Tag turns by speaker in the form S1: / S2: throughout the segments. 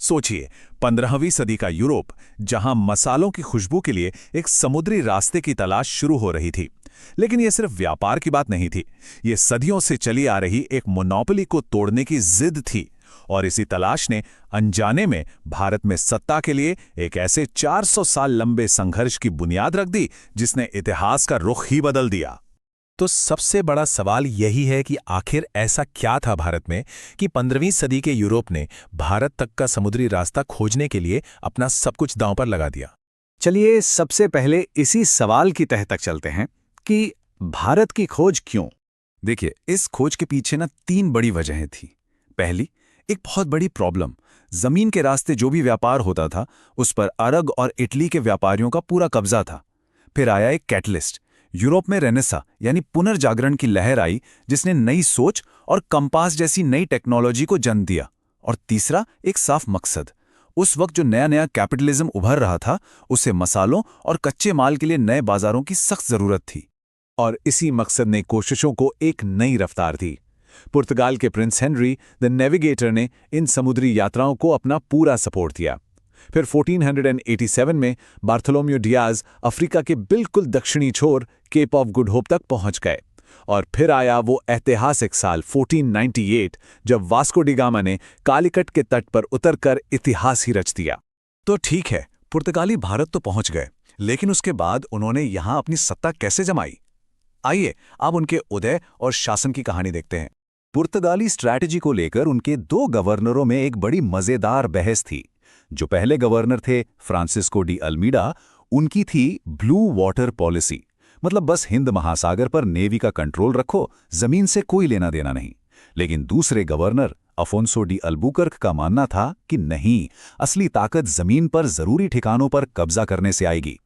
S1: सोचिए, 15वीं सदी का यूरोप, जहां मसालों की खुशबू के लिए एक समुद्री रास्ते की तलाश शुरू हो रही थी। लेकिन यह सिर्फ व्यापार की बात नहीं थी, ये सदियों से चली आ रही एक मोनोपोली को तोड़ने की जिद थी। और इसी तलाश ने अनजाने में भारत में सत्ता के लिए एक ऐसे 400 साल लंबे संघर्ष की बुनियाद रख दी, जिसने इतिहास का रुख ही बदल दिया।
S2: तो सबसे बड़ा सवाल यही है कि आखिर ऐसा क्या था भारत में कि 15वीं सदी के यूरोप ने भारत तक का समुद्री रास्ता खोजने के लिए अपना सब कुछ दांव पर लगा दिया।
S3: चलिए सबसे पहले इसी सवाल की तह तक चलते हैं कि भारत की खोज क्यों।
S4: देखिए, इस खोज के पीछे ना 3 बड़ी वजहें थी। पहली, एक बहुत बड़ी प्रॉब्लम, जमीन के रास्ते जो भी व्यापार होता था उस पर अरब और इटली के व्यापारियों का पूरा कब्जा था। फिर आया एक कैटलिस्ट, यूरोप में रेनेसा यानी पुनर्जागरण की लहर आई, जिसने नई सोच और कंपास जैसी नई टेक्नोलॉजी को जन्म दिया। और तीसरा, एक साफ मकसद, उस वक्त जो नया नया कैपिटलिज्म उभर रहा था, उसे मसालों और कच्चे माल के लिए नए बाजारों की सख्त जरूरत थी।
S1: और इसी मकसद ने कोशिशों को एक नई रफ्तार दी। पुर्तगाल के प्रिंस हेनरी द नेविगेटर ने इन समुद्री यात्राओं को अपना पूरा सपोर्ट दिया। फिर 1487 में बार्थोलोम्यू डियाज अफ्रीका के बिल्कुल दक्षिणी छोर केप ऑफ गुड होप तक पहुंच गए। और फिर आया वो ऐतिहासिक साल 1498, जब वास्को डी गामा ने कालीकट के तट पर उतरकर इतिहास ही रच दिया।
S4: तो ठीक है, पुर्तगाली भारत तो पहुंच गए, लेकिन उसके बाद उन्होंने यहां अपनी सत्ता कैसे जमाई? आइए अब उनके उदय और शासन की कहानी देखते हैं। पुर्तगाली स्ट्रैटेजी को लेकर उनके 2 गवर्नरों में एक बड़ी मजेदार बहस थी। जो पहले गवर्नर थे फ्रांसिस्को डी अल्मीडा, उनकी थी ब्लू वाटर पॉलिसी, मतलब बस हिंद महासागर पर नेवी का कंट्रोल रखो, जमीन से कोई लेना देना नहीं। लेकिन दूसरे गवर्नर अफोंसो डी अल्बुकर्क का मानना था कि नहीं, असली ताकत जमीन पर जरूरी ठिकानों पर कब्जा करने से आएगी।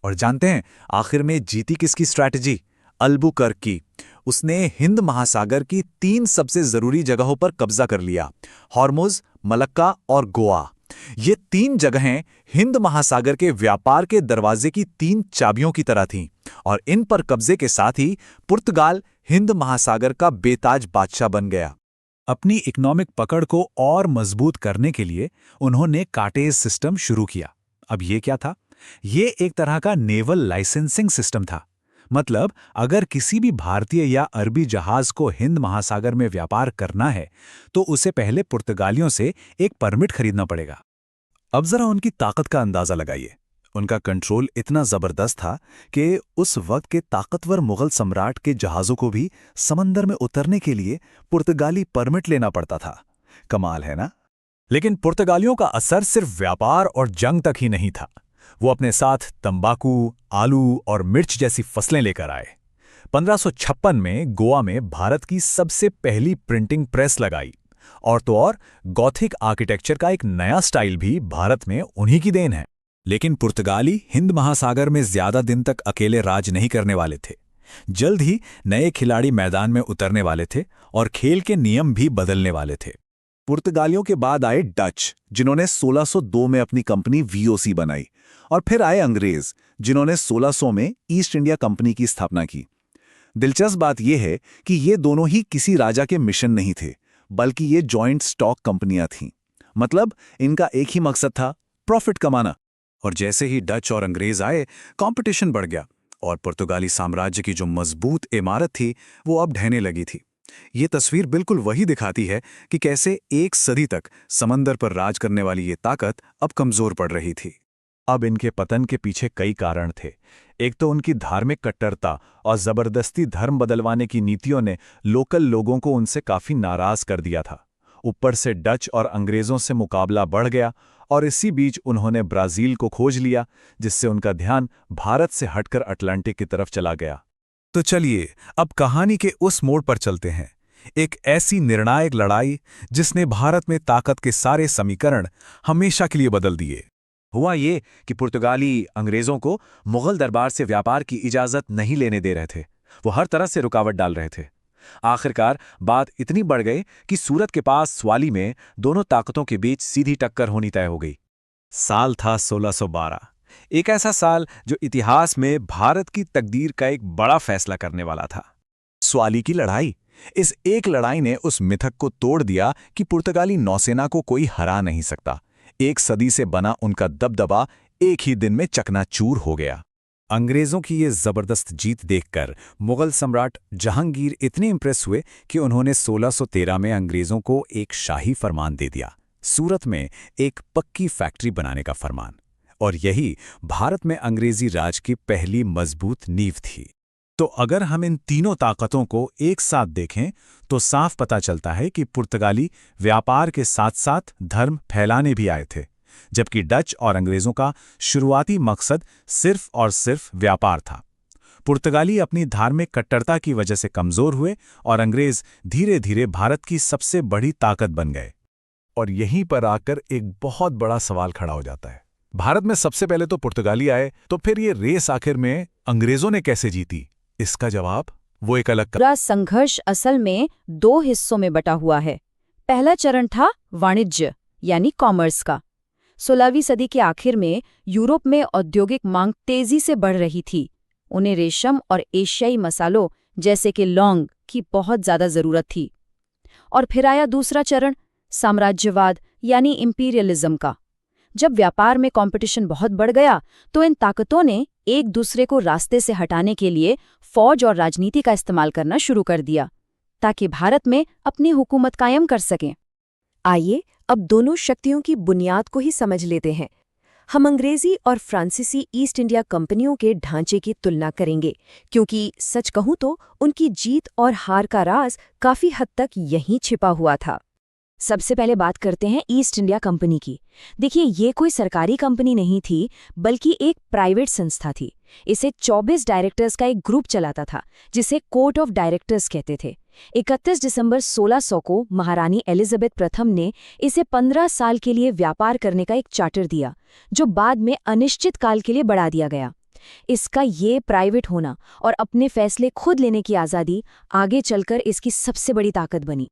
S1: और जानते हैं आखिर में जीती किसकी स्ट्रैटेजी? अल्बुकर्क की। उसने हिंद महासागर की 3 सबसे जरूरी जगहों पर कब्जा कर लिया, हॉर्मुज, मलक्का और गोवा। ये 3 जगहें हिंद महासागर के व्यापार के दरवाजे की 3 चाबियों की तरह थीं, और इन पर कब्जे के साथ ही पुर्तगाल हिंद महासागर का बेताज बादशाह बन गया।
S2: अपनी इकोनॉमिक पकड़ को और मजबूत करने के लिए उन्होंने कार्टेज सिस्टम शुरू किया। अब ये क्या था? ये एक तरह का नेवल लाइसेंसिंग सिस्टम था। मतलब अगर किसी भी भारतीय या अरबी जहाज को हिंद महासागर में व्यापार करना है तो उसे पहले पुर्तगालियों से एक परमिट खरीदना पड़ेगा।
S4: अब जरा उनकी ताकत का अंदाजा लगाइए। उनका कंट्रोल इतना जबरदस्त था कि उस वक्त के ताकतवर मुगल सम्राट के जहाज़ों को भी समंदर में उतरने के लिए पुर्तगाली परमिट लेना पड़ता था। कमाल है ना?
S2: लेकिन पुर्तगालियों का असर सिर्फ व्यापार और जंग तक ही नहीं था। वो अपने साथ तंबाकू, आलू और मिर्च जैसी फसलें लेकर आए। 1556 में गोवा में भारत की सबसे पहली प्रिंटिंग प्रेस लगाई। और तो और गॉथिक आर्किटेक्चर का एक नया स्टाइल भी भारत में उन्हीं की देन है।
S4: लेकिन पुर्तगाली हिंद महासागर में ज्यादा दिन तक अकेले राज नहीं करने वाले थे। जल्द ही नए खिलाड़ी मैदान में उतरने वाले थे और खेल के नियम भी बदलने वाले थे।
S1: पुर्तगालियों के बाद आए डच, जिन्होंने 1602 में अपनी कंपनी वीओसी बनाई। और फिर आए अंग्रेज, जिन्होंने 1600 में ईस्ट इंडिया कंपनी की स्थापना की। दिलचस्प बात यह है कि ये दोनों ही किसी राजा के मिशन नहीं थे, बल्कि ये जॉइंट स्टॉक कंपनियां थीं। मतलब इनका एक ही मकसद था, प्रॉफिट कमाना।
S4: और जैसे ही डच और अंग्रेज आए, कंपटीशन बढ़ गया और पुर्तगाली साम्राज्य की जो मजबूत इमारत थी वो अब ढहने लगी थी। ये तस्वीर बिल्कुल वही दिखाती है कि कैसे एक सदी तक समंदर पर राज करने वाली ये ताकत अब कमजोर पड़ रही थी।
S2: अब इनके पतन के पीछे कई कारण थे। एक तो उनकी धार्मिक कट्टरता और जबरदस्ती धर्म बदलवाने की नीतियों ने लोकल लोगों को उनसे काफी नाराज कर दिया था। ऊपर से डच और अंग्रेजों से मुकाबला बढ़ गया और इसी बीच उन्होंने ब्राजील को खोज लिया, जिससे उनका ध्यान भारत से हटकर अटलांटिक की तरफ चला गया।
S4: तो चलिए अब कहानी के उस मोड़ पर चलते हैं। एक ऐसी निर्णायक लड़ाई जिसने भारत में ताकत के सारे समीकरण हमेशा के लिए बदल दिए।
S1: हुआ ये कि पुर्तगाली अंग्रेजों को मुगल दरबार से व्यापार की इजाजत नहीं लेने दे रहे थे। वो हर तरह से रुकावट डाल रहे थे। आखिरकार बात इतनी बढ़ गई कि सूरत के पास स्वाली में दोनों ताकतों के बीच सीधी टक्कर होनी तय हो गई।
S2: साल था 1612, एक ऐसा साल जो इतिहास में भारत की तकदीर का एक बड़ा फैसला करने वाला था।
S1: स्वाली की लड़ाई,
S4: इस एक लड़ाई ने उस मिथक को तोड़ दिया कि पुर्तगाली नौसेना को कोई हरा नहीं सकता। एक सदी से बना उनका दबदबा एक ही दिन में चकनाचूर हो गया।
S3: अंग्रेजों की ये जबरदस्त जीत देखकर मुगल सम्राट जहांगीर इतने इंप्रेस हुए कि उन्होंने 1613 में अंग्रेजों को एक शाही फरमान दे दिया, सूरत में एक पक्की फैक्ट्री बनाने का फरमान। और यही भारत में अंग्रेजी राज की पहली मजबूत नींव थी।
S2: तो अगर हम इन तीनों ताकतों को एक साथ देखें तो साफ पता चलता है कि पुर्तगाली व्यापार के साथ साथ धर्म फैलाने भी आए थे, जबकि डच और अंग्रेजों का शुरुआती मकसद सिर्फ और सिर्फ व्यापार था। पुर्तगाली अपनी धार्मिक कट्टरता की वजह से कमजोर हुए और अंग्रेज धीरे धीरे भारत की सबसे बड़ी ताकत बन गए।
S4: और यहीं पर आकर एक बहुत बड़ा सवाल खड़ा हो जाता है। भारत में सबसे पहले तो पुर्तगाली आए, तो फिर ये रेस आखिर में अंग्रेजों ने कैसे जीती? इसका जवाब वो एक अलग
S5: पूरा संघर्ष असल में 2 हिस्सों में बटा हुआ है। पहला चरण था वाणिज्य यानी कॉमर्स का। 16वीं सदी के आखिर में यूरोप में औद्योगिक मांग तेजी से बढ़ रही थी। उन्हें रेशम और एशियाई मसालों जैसे कि लौंग की बहुत ज्यादा जरूरत थी। और फिर आया दूसरा चरण, साम्राज्यवाद यानी इंपीरियलिज्म का। जब व्यापार में कंपटीशन बहुत बढ़ गया तो इन ताकतों ने एक दूसरे को रास्ते से हटाने के लिए फौज और राजनीति का इस्तेमाल करना शुरू कर दिया, ताकि भारत में अपनी हुकूमत कायम कर सकें।
S6: आइए अब दोनों शक्तियों की बुनियाद को ही समझ लेते हैं। हम अंग्रेजी और फ्रांसीसी ईस्ट इंडिया कंपनियों के ढांचे की तुलना करेंगे, क्योंकि सच कहूं तो उनकी जीत और हार का राज काफी हद तक यहीं छिपा हुआ था। सबसे पहले बात करते हैं ईस्ट इंडिया कंपनी की। देखिए, ये कोई सरकारी कंपनी नहीं थी, बल्कि एक प्राइवेट संस्था थी। इसे 24 डायरेक्टर्स का एक ग्रुप चलाता था, जिसे कोर्ट ऑफ डायरेक्टर्स कहते थे। 31 दिसंबर 1600 को महारानी एलिजाबेथ प्रथम ने इसे 15 साल के लिए व्यापार करने का एक चार्टर दिया, जो बाद में अनिश्चित काल के लिए बढ़ा दिया गया। इसका ये प्राइवेट होना और अपने फैसले खुद लेने की आज़ादी आगे चलकर इसकी सबसे बड़ी ताकत बनी।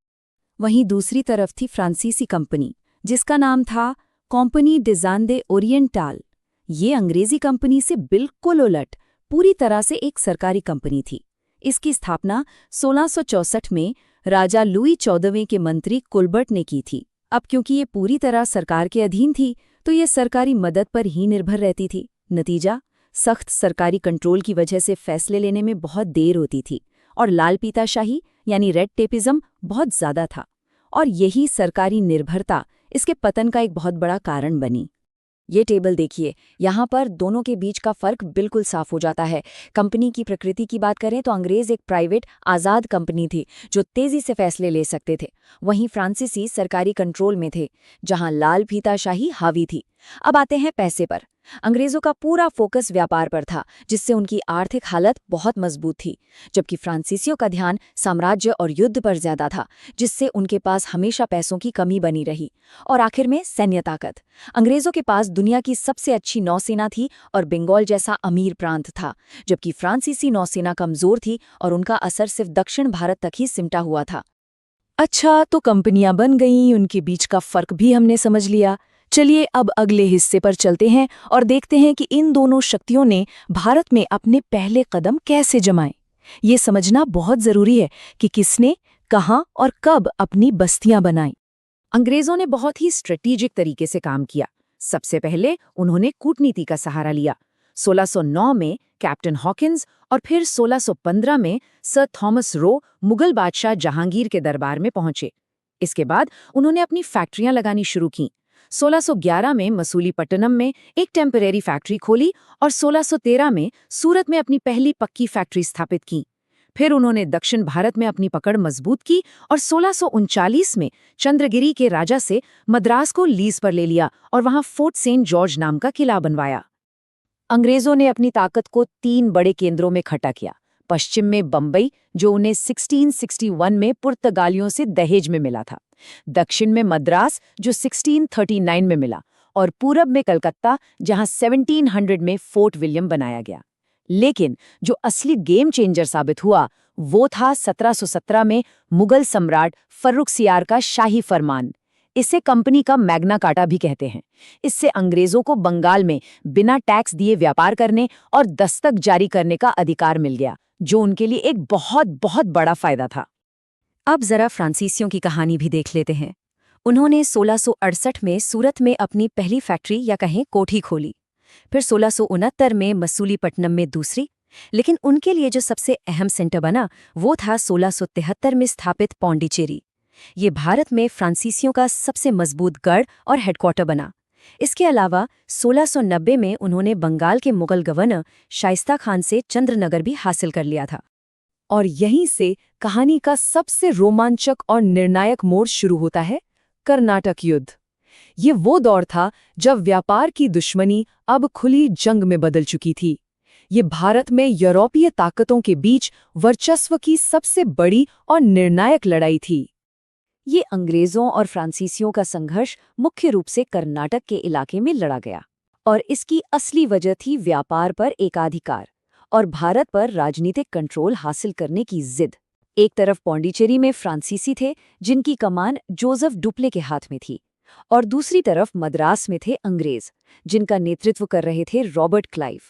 S6: वहीं दूसरी तरफ थी फ्रांसीसी कंपनी, जिसका नाम था कंपनी डिजांदे ओरिएंटाल। ये अंग्रेजी कंपनी से बिल्कुल उलट पूरी तरह से एक सरकारी कंपनी थी। इसकी स्थापना 1664 में राजा लुई 14वें के मंत्री कुलबर्ट ने की थी। अब क्योंकि ये पूरी तरह सरकार के अधीन थी, तो ये सरकारी मदद पर ही निर्भर रहती थी। नतीजा, सख्त सरकारी कंट्रोल की वजह से फैसले लेने में बहुत देर होती थी और लाल पीताशाही यानी रेड टेपिज्म बहुत ज्यादा था। और यही सरकारी निर्भरता इसके पतन का एक बहुत बड़ा कारण बनी। ये टेबल देखिए, यहाँ पर दोनों के बीच का फर्क बिल्कुल साफ हो जाता है। कंपनी की प्रकृति की बात करें तो अंग्रेज एक प्राइवेट आज़ाद कंपनी थी जो तेजी से फैसले ले सकते थे। वहीं फ्रांसीसी सरकारी कंट्रोल में थे, जहाँ लाल फीताशाही हावी थी। अब आते हैं पैसे पर। अंग्रेजों का पूरा फोकस व्यापार पर था, जिससे उनकी आर्थिक हालत बहुत मजबूत थी, जबकि फ्रांसीसियों का ध्यान साम्राज्य और युद्ध पर ज्यादा था, जिससे उनके पास हमेशा पैसों की कमी बनी रही। और आखिर में सैन्य ताकत। अंग्रेजों के पास दुनिया की सबसे अच्छी नौसेना थी और बंगाल जैसा अमीर प्रांत था, जबकि फ्रांसीसी नौसेना कमजोर थी और उनका असर सिर्फ दक्षिण भारत तक ही सिमटा हुआ था। अच्छा, तो कंपनियां बन गईं, उनके बीच का फर्क भी हमने समझ लिया। चलिए अब अगले हिस्से पर चलते हैं और देखते हैं कि इन दोनों शक्तियों ने भारत में अपने पहले कदम कैसे जमाए। ये समझना बहुत जरूरी है कि किसने, कहां और कब अपनी बस्तियां बनाई। अंग्रेजों ने बहुत ही स्ट्रेटेजिक तरीके से काम किया। सबसे पहले उन्होंने कूटनीति का सहारा लिया। 1609 में कैप्टन हॉकिंस और फिर 1615 में सर थॉमस रो मुगल बादशाह जहांगीर के दरबार में पहुंचे। इसके बाद उन्होंने अपनी फैक्ट्रियां लगानी शुरू की। 1611 में मसूलीपट्टनम में एक टेम्परेरी फैक्ट्री खोली और 1613 में सूरत में अपनी पहली पक्की फैक्ट्री स्थापित की। फिर उन्होंने दक्षिण भारत में अपनी पकड़ मजबूत की और 1639 में चंद्रगिरी के राजा से मद्रास को लीज पर ले लिया और वहां फोर्ट सेंट जॉर्ज नाम का किला बनवाया। अंग्रेजों ने अपनी ताकत को 3 बड़े केंद्रों में इकट्ठा किया। पश्चिम में बंबई, जो उन्हें 1661 में पुर्तगालियों से दहेज में मिला था। दक्षिण में मद्रास, जो 1639 में मिला, और पूरब में कलकत्ता, जहां 1700 में फोर्ट विलियम बनाया गया। लेकिन जो असली गेम चेंजर साबित हुआ वो था 1717 में मुगल सम्राट फर्रुखसियार का शाही फरमान। इसे कंपनी का मैग्ना कार्टा भी कहते हैं। इससे अंग्रेजों को बंगाल में बिना टैक्स दिए व्यापार करने और दस्तक जारी करने का अधिकार मिल गया, जो उनके लिए एक बहुत बहुत बड़ा फायदा था। अब जरा फ्रांसीसियों की कहानी भी देख लेते हैं। उन्होंने 1668 में सूरत में अपनी पहली फैक्ट्री या कहें कोठी खोली, फिर 1669 में मसूलीपट्टनम में दूसरी, लेकिन उनके लिए जो सबसे अहम सेंटर बना वो था 1673 में स्थापित पौंडीचेरी। ये भारत में फ्रांसीसियों का सबसे मजबूत गढ़ और हेडक्वार्टर बना। इसके अलावा 1690 में उन्होंने बंगाल के मुगल गवर्नर शाइस्ता खान से चंद्रनगर भी हासिल कर लिया था। और यहीं से कहानी का सबसे रोमांचक और निर्णायक मोड़ शुरू होता है, कर्नाटक युद्ध। ये वो दौर था जब व्यापार की दुश्मनी अब खुली जंग में बदल चुकी थी। ये भारत में यूरोपीय ताकतों के बीच वर्चस्व की सबसे बड़ी और निर्णायक लड़ाई थी। ये अंग्रेजों और फ्रांसीसियों का संघर्ष मुख्य रूप से कर्नाटक के इलाके में लड़ा गया, और इसकी असली वजह थी व्यापार पर एकाधिकार और भारत पर राजनीतिक कंट्रोल हासिल करने की जिद। एक तरफ पौंडीचेरी में फ्रांसीसी थे जिनकी कमान जोसेफ डुप्ले के हाथ में थी, और दूसरी तरफ मद्रास में थे अंग्रेज जिनका नेतृत्व कर रहे थे रॉबर्ट क्लाइव।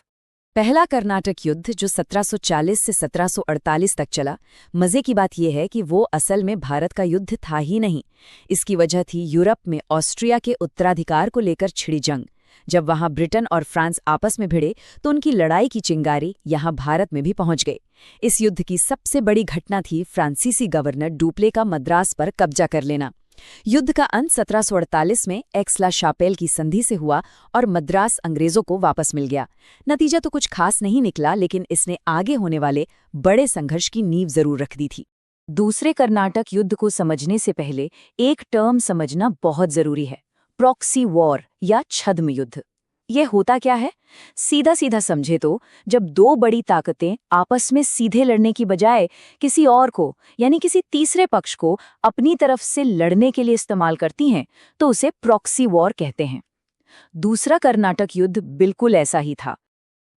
S6: पहला कर्नाटक युद्ध जो 1740 से 1748 तक चला, मजे की बात यह है कि वो असल में भारत का युद्ध था ही नहीं। इसकी वजह थी यूरोप में ऑस्ट्रिया के उत्तराधिकार को लेकर छिड़ी जंग। जब वहां ब्रिटेन और फ्रांस आपस में भिड़े तो उनकी लड़ाई की चिंगारी यहां भारत में भी पहुंच गई। इस युद्ध की सबसे बड़ी घटना थी फ्रांसीसी गवर्नर डुप्ले का मद्रास पर कब्जा कर लेना। युद्ध का अंत 1748 में एक्स-ला-शापेल की संधि से हुआ और मद्रास अंग्रेजों को वापस मिल गया। नतीजा तो कुछ खास नहीं निकला, लेकिन इसने आगे होने वाले बड़े संघर्ष की नींव जरूर रख दी थी। दूसरे कर्नाटक युद्ध को समझने से पहले एक टर्म समझना बहुत जरूरी है, प्रॉक्सी वॉर या छद्म युद्ध। ये होता क्या है? सीधा सीधा समझे तो जब दो बड़ी ताकतें आपस में सीधे लड़ने की बजाय किसी और को, यानी किसी तीसरे पक्ष को अपनी तरफ से लड़ने के लिए इस्तेमाल करती हैं, तो उसे प्रॉक्सी वॉर कहते हैं। दूसरा कर्नाटक युद्ध बिल्कुल ऐसा ही था।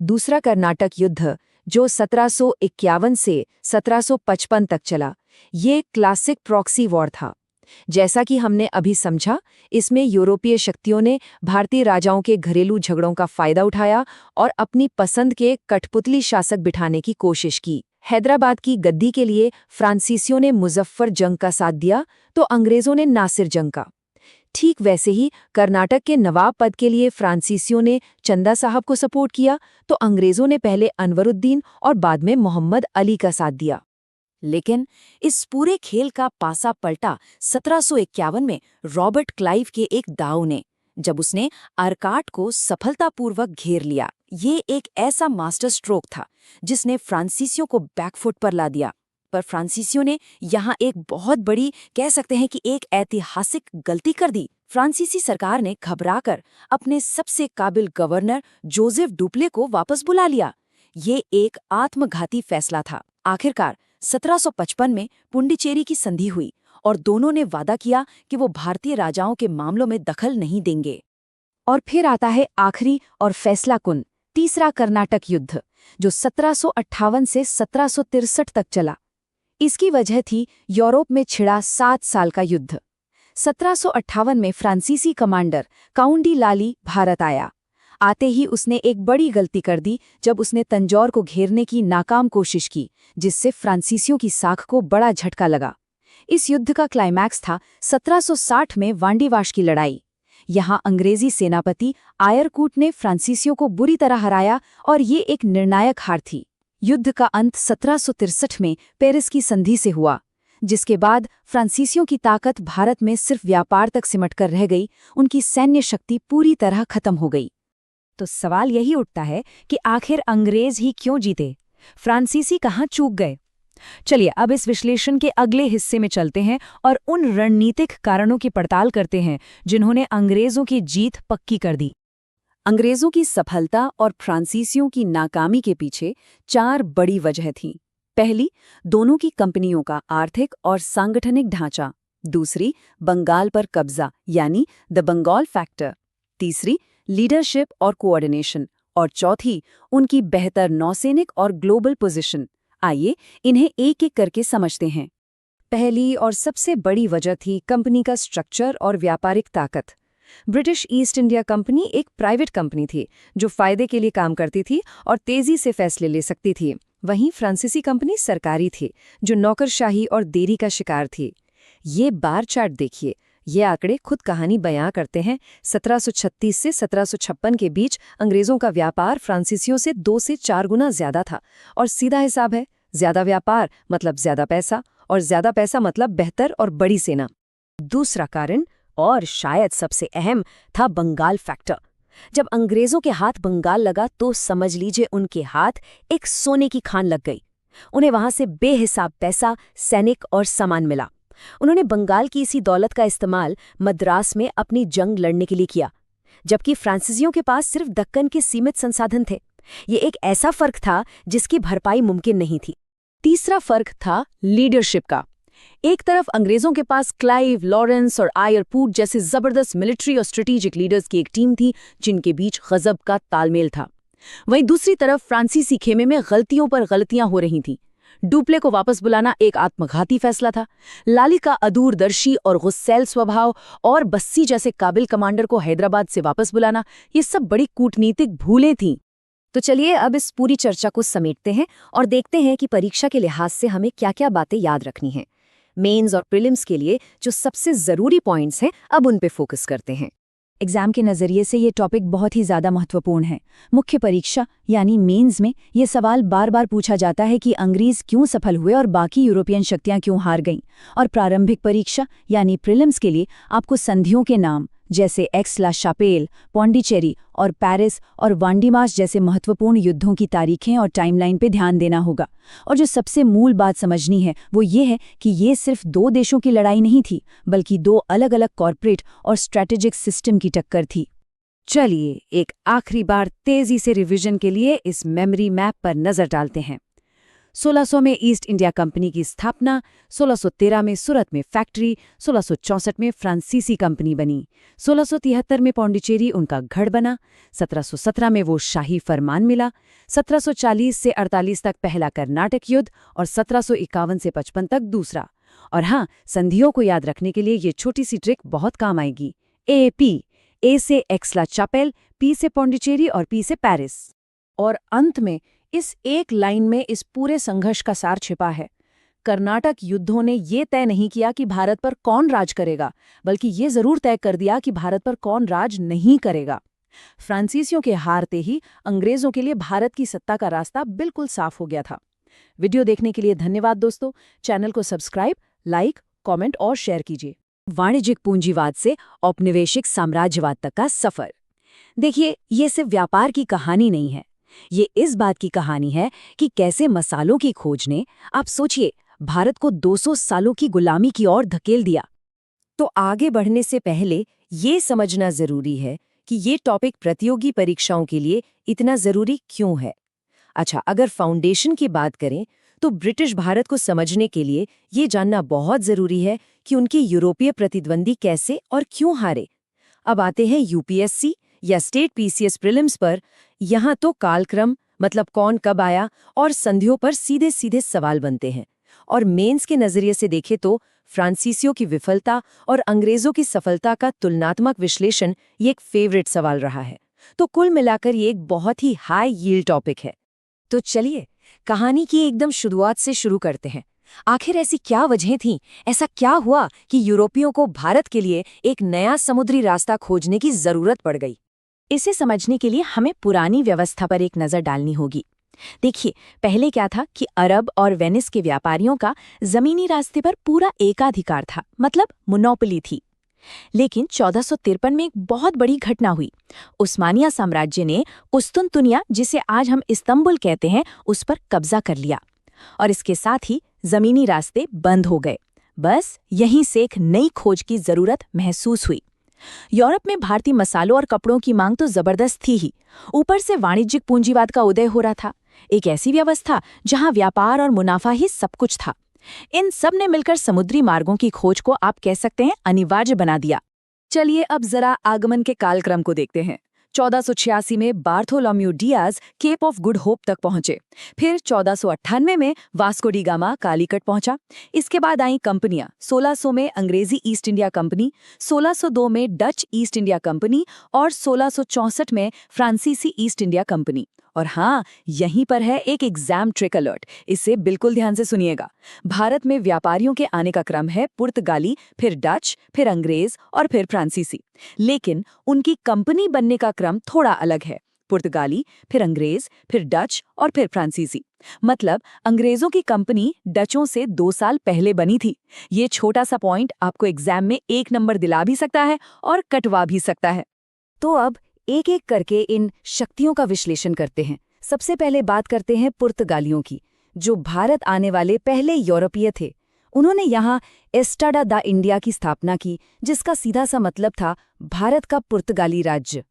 S6: दूसरा कर्नाटक युद्ध जो 1751 से 1755 तक चला, ये क्लासिक प्रॉक्सी वॉर था। जैसा कि हमने अभी समझा, इसमें यूरोपीय शक्तियों ने भारतीय राजाओं के घरेलू झगड़ों का फायदा उठाया और अपनी पसंद के कठपुतली शासक बिठाने की कोशिश की। हैदराबाद की गद्दी के लिए फ्रांसीसियों ने मुजफ्फर जंग का साथ दिया तो अंग्रेजों ने नासिर जंग का। ठीक वैसे ही कर्नाटक के नवाब पद के लिए फ्रांसीसियों ने चंदा साहब को सपोर्ट किया तो अंग्रेजों ने पहले अनवरुद्दीन और बाद में मोहम्मद अली का साथ दिया। लेकिन इस पूरे खेल का पासा पलटा 1751 में रॉबर्ट क्लाइव के एक दाव ने, जब उसने आरकाट को सफलतापूर्वक घेर लिया। ये एक ऐसा मास्टर स्ट्रोक था जिसने फ्रांसीसियों को बैकफुट पर ला दिया। पर फ्रांसीसियों ने यहाँ एक बहुत बड़ी, कह सकते हैं कि एक ऐतिहासिक गलती कर दी। फ्रांसीसी सरकार ने घबराकर अपने सबसे काबिल गवर्नर जोसेफ डुप्ले को वापस बुला लिया। ये एक आत्मघाती फैसला था। आखिरकार 1755 में पुंडीचेरी की संधि हुई और दोनों ने वादा किया कि वो भारतीय राजाओं के मामलों में दखल नहीं देंगे। और फिर आता है आखिरी और फैसलाकुन तीसरा कर्नाटक युद्ध जो 1758 से 1763 तक चला। इसकी वजह थी यूरोप में छिड़ा 7 साल का युद्ध। 1758 में फ्रांसीसी कमांडर काउंट डी लाली भारत आया। आते ही उसने एक बड़ी गलती कर दी जब उसने तंजौर को घेरने की नाकाम कोशिश की, जिससे फ्रांसीसियों की साख को बड़ा झटका लगा। इस युद्ध का क्लाइमैक्स था 1760 में वांडीवाश की लड़ाई। यहाँ अंग्रेजी सेनापति आयरकूट ने फ्रांसीसियों को बुरी तरह हराया और ये एक निर्णायक हार थी। युद्ध का अंत 1763 में पेरिस की संधि से हुआ, जिसके बाद फ्रांसीसियों की ताकत भारत में सिर्फ व्यापार तक सिमटकर रह गई। उनकी सैन्य शक्ति पूरी तरह खत्म हो गई। तो सवाल यही उठता है कि आखिर अंग्रेज ही क्यों जीते? फ्रांसीसी कहाँ चूक गए? चलिए अब इस विश्लेषण के अगले हिस्से में चलते हैं और उन रणनीतिक कारणों की पड़ताल करते हैं जिन्होंने अंग्रेजों की जीत पक्की कर दी। अंग्रेजों की सफलता और फ्रांसीसियों की नाकामी के पीछे 4 बड़ी वजह थीं। पहली, दोनों की कंपनियों का आर्थिक और सांगठनिक ढांचा। दूसरी, बंगाल पर कब्जा यानी द बंगाल फैक्टर। तीसरी, लीडरशिप और कोऑर्डिनेशन। और चौथी, उनकी बेहतर नौसैनिक और ग्लोबल पोजीशन। आइए इन्हें एक एक करके समझते हैं। पहली और सबसे बड़ी वजह थी कंपनी का स्ट्रक्चर और व्यापारिक ताकत। ब्रिटिश ईस्ट इंडिया कंपनी एक प्राइवेट कंपनी थी जो फायदे के लिए काम करती थी और तेजी से फैसले ले सकती थी। वहीं फ्रांसीसी कंपनी सरकारी थी जो नौकरशाही और देरी का शिकार थी। ये बार चार्ट देखिए, ये आंकड़े खुद कहानी बयां करते हैं। 1736 से 1756 के बीच अंग्रेजों का व्यापार फ्रांसीसियों से 2 से 4 गुना ज्यादा था। और सीधा हिसाब है, ज्यादा व्यापार मतलब ज्यादा पैसा, और ज्यादा पैसा मतलब बेहतर और बड़ी सेना। दूसरा कारण, और शायद सबसे अहम, था बंगाल फैक्टर। जब अंग्रेजों के हाथ बंगाल लगा तो समझ लीजिए उनके हाथ एक सोने की खान लग गई। उन्हें वहां से बेहिसाब पैसा, सैनिक और सामान मिला। उन्होंने बंगाल की इसी दौलत का इस्तेमाल मद्रास में अपनी जंग लड़ने के लिए किया, जबकि फ्रांसीसियों के पास सिर्फ दक्कन के सीमित संसाधन थे। ये एक ऐसा फर्क था जिसकी भरपाई मुमकिन नहीं थी। तीसरा फर्क था लीडरशिप का। एक तरफ अंग्रेजों के पास क्लाइव, लॉरेंस और आयरपूट जैसे जबरदस्त मिलिट्री और स्ट्रेटेजिक लीडर्स की एक टीम थी जिनके बीच गजब का तालमेल था। वहीं दूसरी तरफ फ्रांसीसी खेमे में गलतियों पर गलतियां हो रही थीं। डुप्ले को वापस बुलाना एक आत्मघाती फैसला था। लाली का अदूरदर्शी और गुस्सैल स्वभाव और बस्सी जैसे काबिल कमांडर को हैदराबाद से वापस बुलाना, ये सब बड़ी कूटनीतिक भूलें थीं। तो चलिए अब इस पूरी चर्चा को समेटते हैं और देखते हैं कि परीक्षा के लिहाज से हमें क्या-क्या बातें याद रखनी हैं। मेंस और प्रीलिम्स के लिए जो सबसे ज़रूरी पॉइंट्स हैं, अब उन पे फोकस करते हैं।
S5: एग्जाम के नज़रिए से ये टॉपिक बहुत ही ज़्यादा महत्वपूर्ण है। मुख्य परीक्षा यानी मेंस में ये सवाल बार बार पूछा जाता है कि अंग्रेज क्यों सफल हुए और बाकी यूरोपियन शक्तियां क्यों हार गईं। और प्रारंभिक परीक्षा यानी प्रीलिम्स के लिए आपको संधियों के नाम जैसे एक्स ला शापेल, पौंडीचेरी और पेरिस और वांडीमार्च जैसे महत्वपूर्ण युद्धों की तारीखें और टाइमलाइन पे ध्यान देना होगा। और जो सबसे मूल बात समझनी है वो ये है कि ये सिर्फ 2 देशों की लड़ाई नहीं थी, बल्कि 2 अलग-अलग कॉर्पोरेट और स्ट्रैटेजिक सिस्टम की टक्कर थी। चलिए एक आखिरी बार तेजी से रिवीजन के लिए इस मेमोरी मैप पर नजर डालते हैं। 1600 में ईस्ट इंडिया कंपनी की स्थापना, 1613 में सूरत में फैक्ट्री, 1664 में फ्रांसीसी कंपनी बनी, 1673 में पौंडीचेरी उनका गढ़ बना, 1717 में वो शाही फरमान मिला, 1740 से 48 तक पहला कर्नाटक युद्ध और 1751 से 55 तक दूसरा। और हाँ, संधियों को याद रखने के लिए ये छोटी सी ट्रिक बहुत काम आएगी। ए से एक्सला चापेल, पी से पौंडीचेरी और पी से पेरिस। और अंत में इस एक लाइन में इस पूरे संघर्ष का सार छिपा है। कर्नाटक युद्धों ने ये तय नहीं किया कि भारत पर कौन राज करेगा, बल्कि ये जरूर तय कर दिया कि भारत पर कौन राज नहीं करेगा। फ्रांसीसियों के हारते ही अंग्रेजों के लिए भारत की सत्ता का रास्ता बिल्कुल साफ हो गया था। वीडियो देखने के लिए धन्यवाद दोस्तों। चैनल को सब्सक्राइब, लाइक, कमेंट और शेयर कीजिए।
S6: वाणिज्यिक पूंजीवाद से औपनिवेशिक साम्राज्यवाद तक का सफर। देखिए, ये सिर्फ व्यापार की कहानी नहीं है, ये इस बात की कहानी है कि कैसे मसालों की खोज ने, आप सोचिए, भारत को 200 सालों की गुलामी की ओर धकेल दिया। तो आगे बढ़ने से पहले ये समझना जरूरी है कि ये टॉपिक प्रतियोगी परीक्षाओं के लिए इतना जरूरी क्यों है। अच्छा, अगर फाउंडेशन की बात करें तो ब्रिटिश भारत को समझने के लिए ये जानना बहुत जरूरी है कि उनके यूरोपीय प्रतिद्वंदी कैसे और क्यों हारे। अब आते हैं यूपीएससी या स्टेट पीसीएस प्रीलिम्स पर। यहाँ तो कालक्रम मतलब कौन कब आया और संधियों पर सीधे सीधे सवाल बनते हैं। और मेंस के नजरिए से देखें तो फ्रांसीसियों की विफलता और अंग्रेजों की सफलता का तुलनात्मक विश्लेषण ये एक फेवरेट सवाल रहा है। तो कुल मिलाकर ये एक बहुत ही हाई यील्ड टॉपिक है। तो चलिए कहानी की एकदम शुरुआत से शुरू करते हैं। आखिर ऐसी क्या वजहें थीं, ऐसा क्या हुआ कि यूरोपियों को भारत के लिए एक नया समुद्री रास्ता खोजने की जरूरत पड़ गई।
S5: इसे समझने के लिए हमें पुरानी व्यवस्था पर एक नज़र डालनी होगी। देखिए, पहले क्या था कि अरब और वेनिस के व्यापारियों का जमीनी रास्ते पर पूरा एकाधिकार था, मतलब मोनोपोली थी। लेकिन 1453 में एक बहुत बड़ी घटना हुई। उस्मानिया साम्राज्य ने कुस्तुनतुनिया, जिसे आज हम इस्तांबुल कहते हैं, उस पर कब्जा कर लिया और इसके साथ ही जमीनी रास्ते बंद हो गए। बस यहीं से एक नई खोज की जरूरत महसूस हुई। यूरोप में भारतीय मसालों और कपड़ों की मांग तो जबरदस्त थी ही, ऊपर से वाणिज्यिक पूंजीवाद का उदय हो रहा था। एक ऐसी व्यवस्था जहां व्यापार और मुनाफा ही सब कुछ था। इन सब ने मिलकर समुद्री मार्गों की खोज को आप कह सकते हैं अनिवार्य बना दिया।
S6: चलिए अब जरा आगमन के कालक्रम को देखते हैं।
S5: 1486 में Bartholomew Dias Cape of Good Hope तक पहुंचे। फिर 1498 में वास्को डी गामा कालीकट पहुंचा। इसके बाद आई कंपनियां। 1600 में अंग्रेजी ईस्ट इंडिया कंपनी, 1602 में डच ईस्ट इंडिया कंपनी और 1664 में फ्रांसीसी ईस्ट इंडिया कंपनी। और हाँ, यहीं पर है एक एग्जाम ट्रिक अलर्ट, इसे बिल्कुल ध्यान से सुनिएगा। भारत में व्यापारियों के आने का क्रम है पुर्तगाली, फिर डच, फिर अंग्रेज और फिर फ्रांसीसी। लेकिन उनकी कंपनी बनने का क्रम थोड़ा अलग है। पुर्तगाली, फिर अंग्रेज, फिर डच और फिर फ्रांसीसी। मतलब अंग्रेजों की कंपनी डचों से 2 साल पहले बनी थी। ये छोटा सा पॉइंट आपको एग्जाम में 1 नंबर दिला भी सकता है और कटवा भी सकता है।
S6: तो अब एक एक करके इन शक्तियों का विश्लेषण करते हैं। सबसे पहले बात करते हैं पुर्तगालियों की, जो भारत आने वाले पहले यूरोपीय थे। उन्होंने यहाँ एस्टाडा दा इंडिया की स्थापना की, जिसका सीधा सा मतलब था भारत का पुर्तगाली राज्य।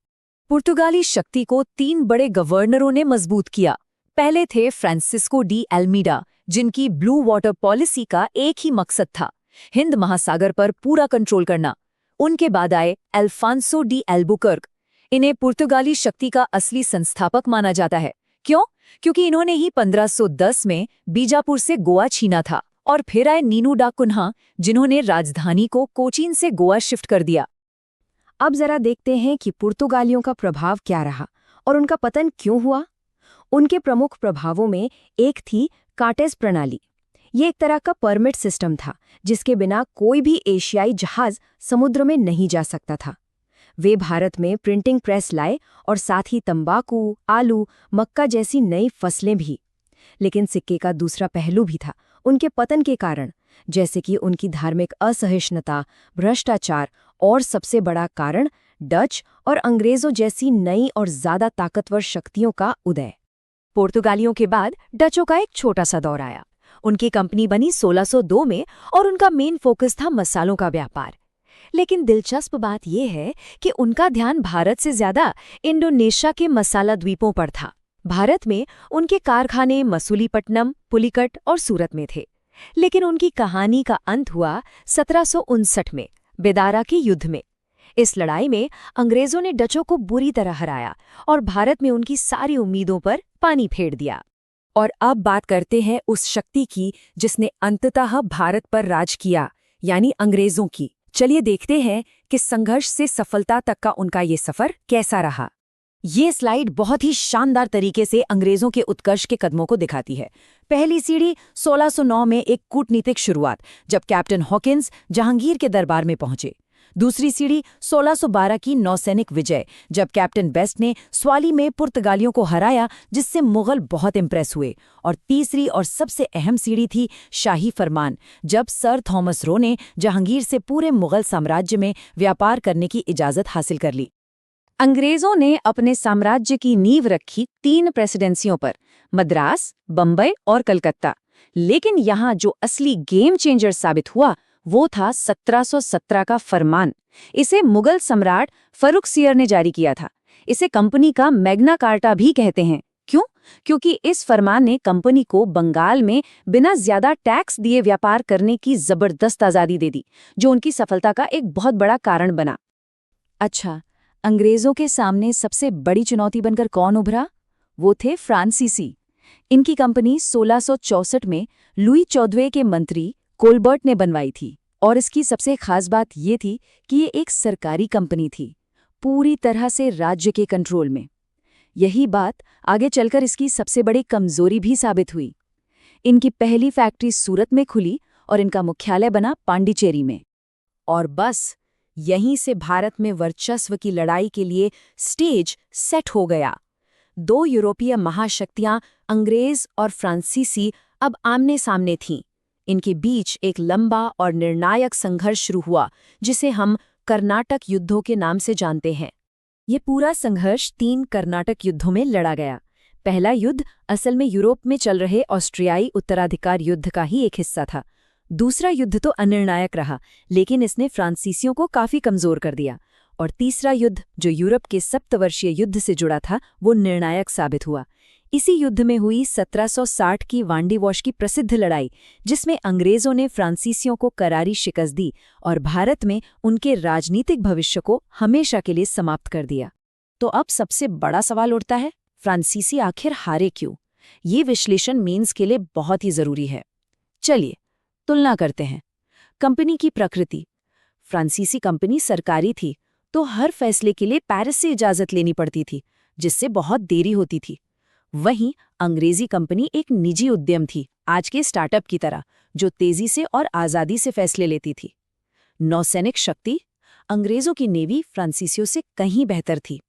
S6: पुर्तगाली शक्ति को 3 बड़े गवर्नरों ने मजबूत किया। पहले थे फ्रांसिस्को डी एल्मीडा, जिनकी ब्लू वाटर पॉलिसी का एक ही मकसद था, हिंद महासागर पर पूरा कंट्रोल करना। उनके बाद आए अल्फांसो डी एल्बुकर्क। इन्हें पुर्तगाली शक्ति का असली संस्थापक माना जाता है। क्यों? क्योंकि इन्होंने ही 1510 में बीजापुर से गोवा छीना था। और फिर आए नीनू डा कुन्हा, जिन्होंने राजधानी को कोचीन से गोवा शिफ्ट कर दिया। अब जरा देखते हैं कि पुर्तगालियों का प्रभाव क्या रहा और उनका पतन क्यों हुआ। उनके प्रमुख प्रभावों में एक थी कार्टेज प्रणाली। ये एक तरह का परमिट सिस्टम था, जिसके बिना कोई भी एशियाई जहाज समुद्र में नहीं जा सकता था। वे भारत में प्रिंटिंग प्रेस लाए और साथ ही तंबाकू, आलू, मक्का जैसी नई फसलें भी। लेकिन सिक्के का दूसरा पहलू भी था उनके पतन के कारण, जैसे कि उनकी धार्मिक असहिष्णुता, भ्रष्टाचार और सबसे बड़ा कारण डच और अंग्रेजों जैसी नई और ज्यादा ताकतवर शक्तियों का उदय। पुर्तगालियों के बाद डचों का एक छोटा सा दौर आया। उनकी कंपनी बनी 1602 में और उनका मेन फोकस था मसालों का व्यापार। लेकिन दिलचस्प बात यह है कि उनका ध्यान भारत से ज्यादा इंडोनेशिया के मसाला द्वीपों पर था। भारत में उनके कारखाने मसूलीपट्टनम, पुलिकट और सूरत में थे। लेकिन उनकी कहानी का अंत हुआ 1759 में बेदारा के युद्ध में। इस लड़ाई में अंग्रेजों ने डचों को बुरी तरह हराया और भारत में उनकी सारी उम्मीदों पर पानी फेर दिया। और अब बात करते हैं उस शक्ति की जिसने अंततः भारत पर राज किया, यानी अंग्रेजों की। चलिए देखते हैं कि संघर्ष से सफलता तक का उनका ये सफर कैसा रहा। ये स्लाइड बहुत ही शानदार तरीके से अंग्रेजों के उत्कर्ष के कदमों को दिखाती है। पहली सीढ़ी 1609 में एक कूटनीतिक शुरुआत, जब कैप्टन हॉकिंस जहांगीर के दरबार में पहुंचे। दूसरी सीढ़ी 1612 की नौसैनिक विजय, जब कैप्टन बेस्ट ने स्वाली में पुर्तगालियों को हराया, जिससे मुगल बहुत इम्प्रेस हुए। और तीसरी और सबसे अहम सीढ़ी थी शाही फरमान, जब सर थॉमस रो ने जहांगीर से पूरे मुगल साम्राज्य में व्यापार करने की इजाज़त हासिल कर ली। अंग्रेजों ने अपने साम्राज्य की नींव रखी 3 प्रेसिडेंसियों पर, मद्रास, बम्बई और कलकत्ता। लेकिन यहाँ जो असली गेम चेंजर साबित हुआ वो था 1717 का फरमान। इसे मुगल सम्राट फर्रुखसियर ने जारी किया था। इसे कंपनी का मैग्ना कार्टा भी कहते हैं। क्यों? क्योंकि इस फरमान ने कंपनी को बंगाल में बिना ज्यादा टैक्स दिए व्यापार करने की जबरदस्त आज़ादी दे दी, जो उनकी सफलता का एक बहुत बड़ा कारण बना। अच्छा, अंग्रेजों के सामने सबसे बड़ी चुनौती बनकर कौन उभरा? वो थे फ्रांसीसी। इनकी कंपनी 1664 में लुई 14वें के मंत्री कोलबर्ट ने बनवाई थी। और इसकी सबसे खास बात ये थी कि ये एक सरकारी कंपनी थी, पूरी तरह से राज्य के कंट्रोल में। यही बात आगे चलकर इसकी सबसे बड़ी कमजोरी भी साबित हुई। इनकी पहली फैक्ट्री सूरत में खुली और इनका मुख्यालय बना पांडिचेरी में। और बस यहीं से भारत में वर्चस्व की लड़ाई के लिए स्टेज सेट हो गया। 2 यूरोपीय महाशक्तियां अंग्रेज और फ्रांसीसी अब आमने सामने थीं। इनके बीच एक लंबा और निर्णायक संघर्ष शुरू हुआ, जिसे हम कर्नाटक युद्धों के नाम से जानते हैं। ये पूरा संघर्ष 3 कर्नाटक युद्धों में लड़ा गया। पहला युद्ध असल में यूरोप में चल रहे ऑस्ट्रियाई उत्तराधिकार युद्ध का ही एक हिस्सा था। दूसरा युद्ध तो अनिर्णायक रहा, लेकिन इसने फ्रांसीसियों को काफी कमजोर कर दिया। और तीसरा युद्ध, जो यूरोप के सप्तवर्षीय युद्ध से जुड़ा था, वो निर्णायक साबित हुआ। इसी युद्ध में हुई 1760 की वांडी वॉश की प्रसिद्ध लड़ाई, जिसमें अंग्रेजों ने फ्रांसीसियों को करारी शिकस्त दी और भारत में उनके राजनीतिक भविष्य को हमेशा के लिए समाप्त कर दिया।
S5: तो अब सबसे बड़ा सवाल उठता है, फ्रांसीसी आखिर हारे क्यों? ये विश्लेषण मेंस के लिए बहुत ही जरूरी है। चलिए तुलना करते हैं। कंपनी की प्रकृति। फ्रांसीसी कंपनी सरकारी थी, तो हर फैसले के लिए पेरिस से इजाजत लेनी पड़ती थी, जिससे बहुत देरी होती थी। वहीं अंग्रेजी कंपनी एक निजी उद्यम थी, आज के स्टार्टअप की तरह, जो तेजी से और आज़ादी से फैसले लेती थी। नौसैनिक शक्ति। अंग्रेजों की नेवी फ्रांसीसियों से कहीं बेहतर थी।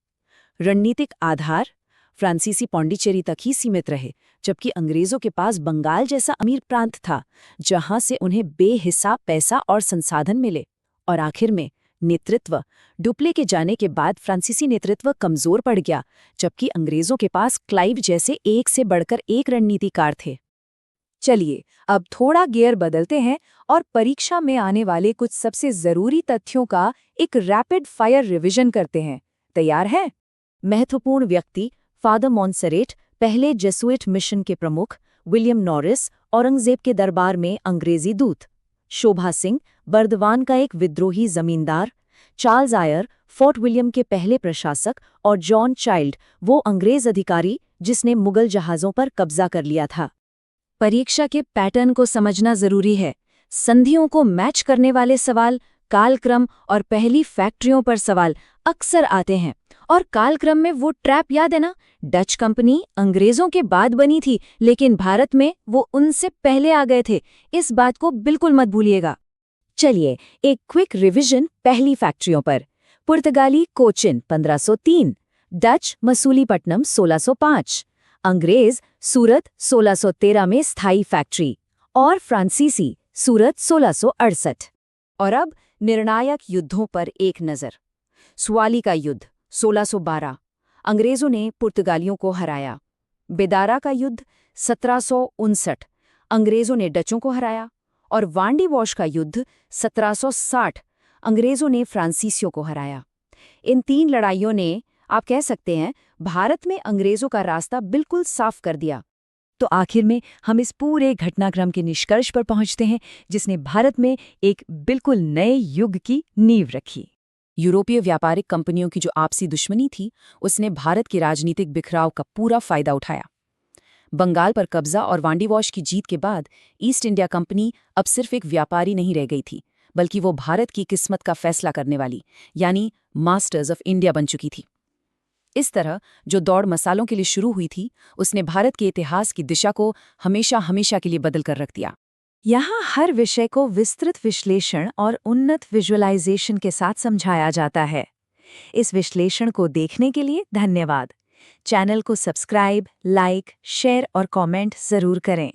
S5: रणनीतिक आधार। फ्रांसीसी पौंडीचेरी तक ही सीमित रहे, जबकि अंग्रेजों के पास बंगाल जैसा अमीर प्रांत था, जहां से उन्हें बेहिसाब पैसा और संसाधन मिले। और आखिर में नेतृत्व। डुप्ले के जाने के बाद फ्रांसीसी नेतृत्व कमजोर पड़ गया, जबकि अंग्रेजों के पास क्लाइव जैसे एक से बढ़कर एक रणनीतिकार थे।
S6: चलिए अब थोड़ा गियर बदलते हैं और परीक्षा में आने वाले कुछ सबसे जरूरी तथ्यों का एक रैपिड फायर रिवीजन करते हैं। तैयार है? महत्वपूर्ण व्यक्ति फादर मॉन्सरेट, पहले जेसुइट मिशन के प्रमुख। विलियम नॉरिस, औरंगजेब के दरबार में अंग्रेजी दूत। शोभा सिंह, बर्दवान का एक विद्रोही जमींदार। चार्ल्स आयर, फोर्ट विलियम के पहले प्रशासक। और जॉन चाइल्ड, वो अंग्रेज अधिकारी जिसने मुगल जहाज़ों पर कब्जा कर लिया था। परीक्षा के पैटर्न को समझना जरूरी है। संधियों को मैच करने वाले सवाल, कालक्रम और पहली फैक्ट्रियों पर सवाल अक्सर आते हैं। और कालक्रम में वो ट्रैप याद है ना? डच कंपनी अंग्रेजों के बाद बनी थी, लेकिन भारत में वो उनसे पहले आ गए थे। इस बात को बिल्कुल मत भूलिएगा। चलिए एक क्विक रिवीजन पहली फैक्ट्रियों पर। पुर्तगाली कोचिन 1503, डच मसूलीपट्टनम 1605, अंग्रेज सूरत 1613 में स्थायी फैक्ट्री, और फ्रांसीसी सूरत 1668। और अब निर्णायक युद्धों पर एक नज़र। स्वाली का युद्ध 1612, अंग्रेजों ने पुर्तगालियों को हराया। बेदारा का युद्ध 1759, अंग्रेजों ने डचों को हराया। और वांडी वॉश का युद्ध 1760, अंग्रेजों ने फ्रांसीसियों को हराया। इन 3 लड़ाइयों ने, आप कह सकते हैं, भारत में अंग्रेजों का रास्ता बिल्कुल साफ कर दिया। तो आखिर में हम इस पूरे घटनाक्रम के निष्कर्ष पर पहुंचते हैं, जिसने भारत में एक बिल्कुल नए युग की नींव रखी। यूरोपीय व्यापारिक कंपनियों की जो आपसी दुश्मनी थी, उसने भारत के राजनीतिक बिखराव का पूरा फायदा उठाया। बंगाल पर कब्जा और वांडी वॉश की जीत के बाद ईस्ट इंडिया कंपनी अब सिर्फ एक व्यापारी नहीं रह गई थी, बल्कि वो भारत की किस्मत का फैसला करने वाली, यानी मास्टर्स ऑफ इंडिया बन चुकी थी। इस तरह जो दौड़ मसालों के लिए शुरू हुई थी, उसने भारत के इतिहास की दिशा को हमेशा हमेशा के लिए बदल कर रख दिया। यहाँ हर विषय को विस्तृत विश्लेषण और उन्नत विजुअलाइजेशन के साथ समझाया जाता है। इस विश्लेषण को देखने के लिए धन्यवाद। चैनल को सब्सक्राइब, लाइक, शेयर और कमेंट जरूर करें।